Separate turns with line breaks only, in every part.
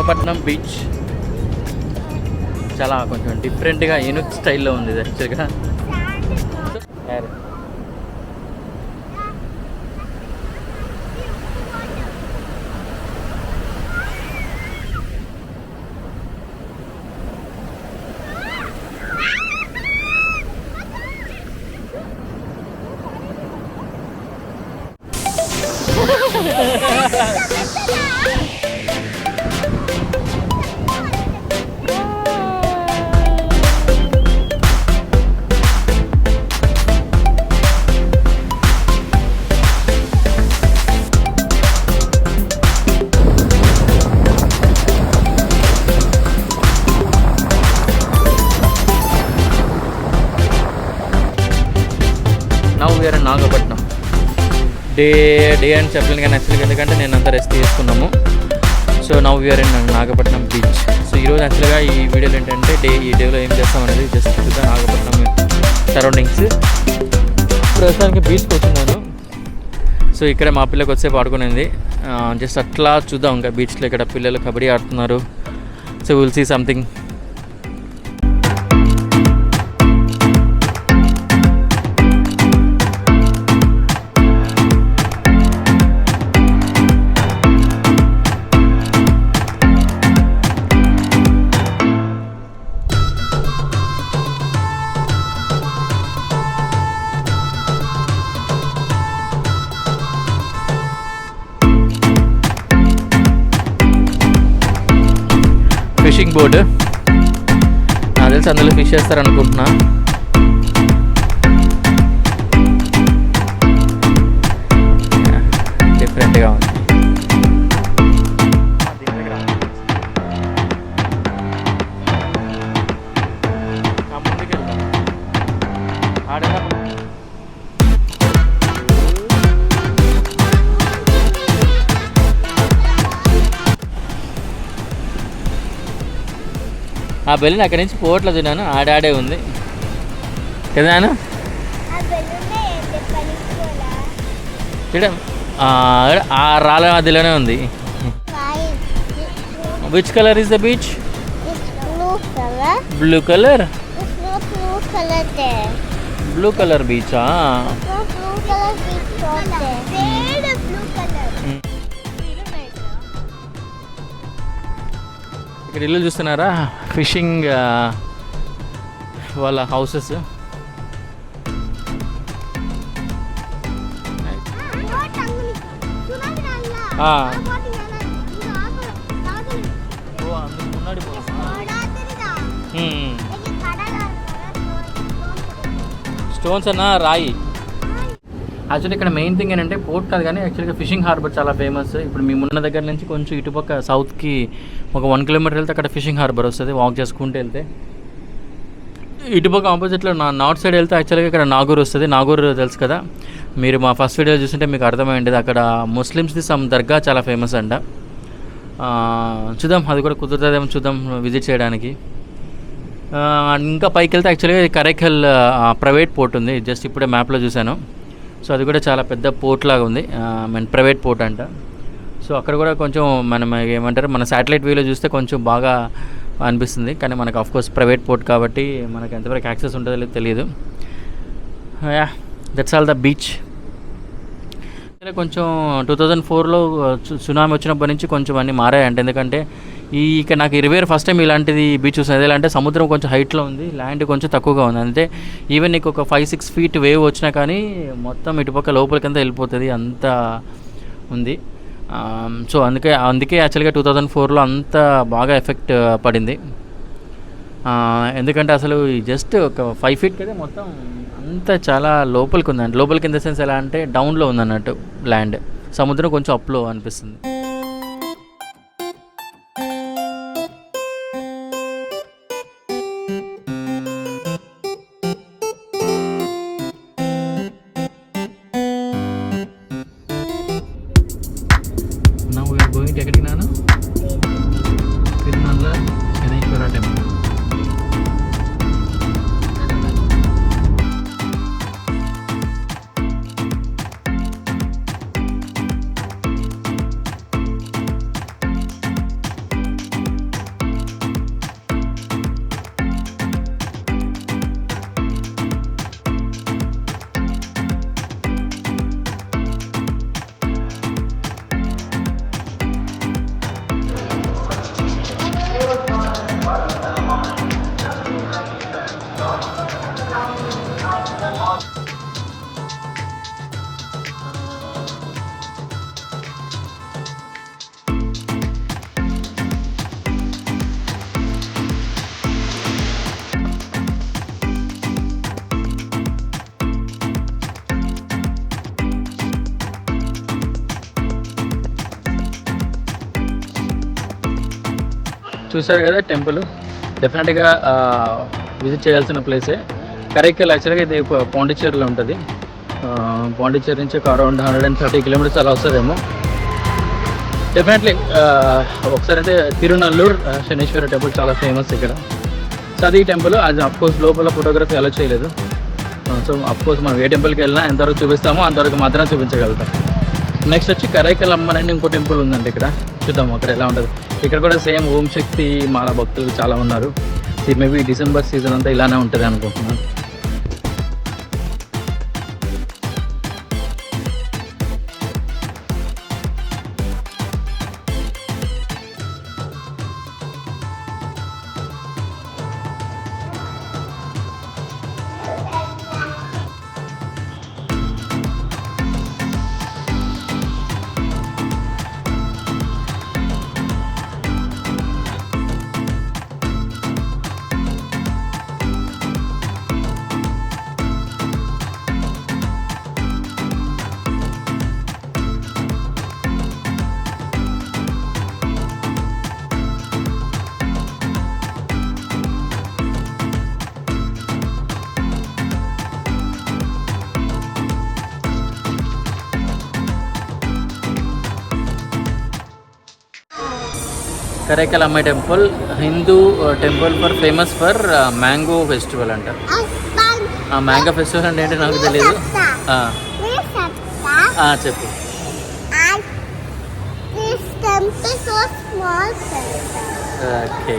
Nagapattinam beach చాలా కొంచెం డిఫరెంట్గా యూనిక్ స్టైల్లో ఉంది ఇది యాక్చువల్గా. నాగపట్నం డే అని చెప్పలేను కానీ యాక్చువల్గా ఎందుకంటే నేను అంతా రెస్ట్ తీసుకున్నాము. So now we are in Nagapattinam beach. So ఈరోజు యాక్చువల్గా ఈ వీడియోలో ఏంటంటే ఈ డేలో ఏం చేస్తాం అనేది జస్ట్ చూద్దాం నాగపట్నం సరౌండింగ్స్. ప్రస్తుతానికి బీచ్కి వచ్చినాను. సో ఇక్కడ మా పిల్లకి వచ్చేపు ఆడుకునేది జస్ట్ అట్లా చూద్దాం. ఇంకా బీచ్లో ఇక్కడ పిల్లలు కబడ్డీ ఆడుతున్నారు. So will see something. Fishing board నాకు తెలిసి అందులో ఫిష్ చేస్తారనుకుంటున్నా. డిఫరెంట్గా ఉంది. ఆ బెలూన్ అక్కడి నుంచి పోవట్లో తిన్నాను. ఆడాడే ఉంది కదా. చూడం ఆ రాళ్ళ మధ్యలోనే ఉంది. Which colour is the beach? Blue colour. Blue colour బీచా? ఇక్కడ ఇల్లు చూస్తున్నారా? ఫిషింగ్ వాళ్ళ హౌసెస్. స్టోన్స్ అన్న రాయి. యాక్చువల్లీ ఇక్కడ మెయిన్ థింగ్ ఏంటంటే పోర్ట్ కాదు కానీ యాక్చువల్గా ఫిషింగ్ హార్బర్ చాలా ఫేమస్. ఇప్పుడు మేము ఉన్న దగ్గర నుంచి కొంచెం ఇటుపక్క సౌత్కి ఒక 1 కిలోమీటర్ వెళ్తే అక్కడ ఫిషింగ్ హార్బర్ వస్తుంది. వాక్ చేసుకుంటూ వెళ్తే ఇటుపక్క ఆపోజిట్లో నార్త్ సైడ్ వెళ్తే యాక్చువల్గా ఇక్కడ నాగూర్ వస్తుంది. నాగూర్ తెలుసు కదా మీరు, మా ఫస్ట్ వీడియో చూస్తుంటే మీకు అర్థమైంది. అక్కడ ముస్లిమ్స్ది సమ్ దర్గా చాలా ఫేమస్ అంట. చూద్దాం అది కూడా కుదురుతుందేమో చూద్దాం విజిట్ చేయడానికి. ఇంకా పైకి వెళ్తే యాక్చువల్గా కరైకల్ ప్రైవేట్ పోర్ట్ ఉంది. జస్ట్ ఇప్పుడే మ్యాప్లో చూశాను. సో అది కూడా చాలా పెద్ద పోర్ట్ లాగా ఉంది. ప్రైవేట్ పోర్ట్ అంట. సో అక్కడ కూడా కొంచెం మనం ఏమంటారు మన శాటిలైట్ వ్యూలో చూస్తే కొంచెం బాగా అనిపిస్తుంది. కానీ మనకు ఆఫ్కోర్స్ ప్రైవేట్ పోర్ట్ కాబట్టి మనకు ఎంతవరకు యాక్సెస్ ఉంటుందో తెలియదు. Yeah that's all the beach. కొంచెం 2004లో సునామీ వచ్చినప్పటి నుంచి కొంచెం అన్నీ మారాయంట. ఎందుకంటే ఇక నాకు ఇరవేరు ఫస్ట్ టైం ఇలాంటిది బీచ్ చూసాను. ఎలా అంటే సముద్రం కొంచెం హైట్లో ఉంది, ల్యాండ్ కొంచెం తక్కువగా ఉంది. అంటే ఈవెన్ నీకు ఒక 5-6 ఫీట్ వేవ్ వచ్చినా కానీ మొత్తం ఇటుపక్క లోపలికంతా వెళ్ళిపోతుంది, అంత ఉంది. సో అందుకే యాక్చువల్గా 2004లో అంత బాగా ఎఫెక్ట్ పడింది. ఎందుకంటే అసలు జస్ట్ ఒక 5 ఫీట్ కదా మొత్తం అంతా చాలా లోపలికి ఉందండి. లోపలికి ఇన్ ద సెన్స్ ఎలా అంటే డౌన్లో ఉందన్నట్టు ల్యాండ్, సముద్రం కొంచెం అప్లో అనిపిస్తుంది. ఎక్కడికి నాను తిరుమల శనీశ్వర టెంపుల్. చూశారు కదా టెంపుల్, డెఫినెట్గా విజిట్ చేయాల్సిన ప్లేసే. కరైకల్ యాక్చువల్గా ఇది పాండిచ్చేరిలో ఉంటుంది. పాండిచ్చేరి నుంచి ఒక అరౌండ్ 130 కిలోమీటర్స్ అలా వస్తుందేమో. డెఫినెట్లీ ఒకసారి అయితే తిరునల్లూరు శనీశ్వర టెంపుల్ చాలా ఫేమస్ ఇక్కడ. సో అది టెంపుల్. అది అఫ్కోర్స్ లోపల ఫోటోగ్రఫీ అలో చేయలేదు. సో అఫ్కోర్స్ మనం ఏ టెంపుల్కి వెళ్ళినా ఎంతవరకు చూపిస్తామో అంతవరకు మాత్రం చూపించగలుగుతాం. నెక్స్ట్ వచ్చి కరైకల్ అమ్మన్ అని ఇంకో టెంపుల్ ఉందండి ఇక్కడ. చూద్దాం అక్కడ ఎలా ఉంటుంది. ఇక్కడ కూడా సేమ్ ఓం శక్తి మాల భక్తులు చాలా ఉన్నారు. మేబీ డిసెంబర్ సీజన్ అంతా ఇలానే ఉంటుంది అనుకుంటున్నాను. కరైకల్ అమ్మాయి temple Hindu temple famous for mango festival అంట. ఆ మ్యాంగో ఫెస్టివల్ అంటే ఏంటి నాకు తెలియదు. చెప్పు. ఓకే.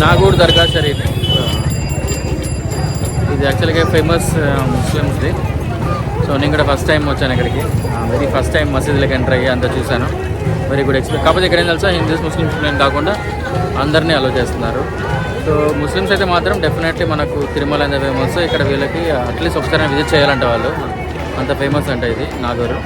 నాగూర్ దర్గా షరీఫ్. ఇది యాక్చువల్గా ఫేమస్ ముస్లిమ్స్ది. సో నేను కూడా ఫస్ట్ టైం వచ్చాను ఇక్కడికి. వెరీ ఫస్ట్ టైం మసీదులకు ఎంటర్ అయ్యి అంతా చూశాను. Very good experience. కాకపోతే ఇక్కడ ఏం తెలుసా, హిందూస్ ముస్లిమ్స్ నేను కాకుండా అందరినీ అలో చేస్తున్నారు. సో ముస్లిమ్స్ అయితే మాత్రం డెఫినెట్లీ మనకు తిరుమల అనేది ఫేమస్. ఇక్కడ వీళ్ళకి అట్లీస్ట్ ఒకసారి విజిట్ చేయాలంటే వాళ్ళు, అంత ఫేమస్ అంటే ఇది నాగూరు.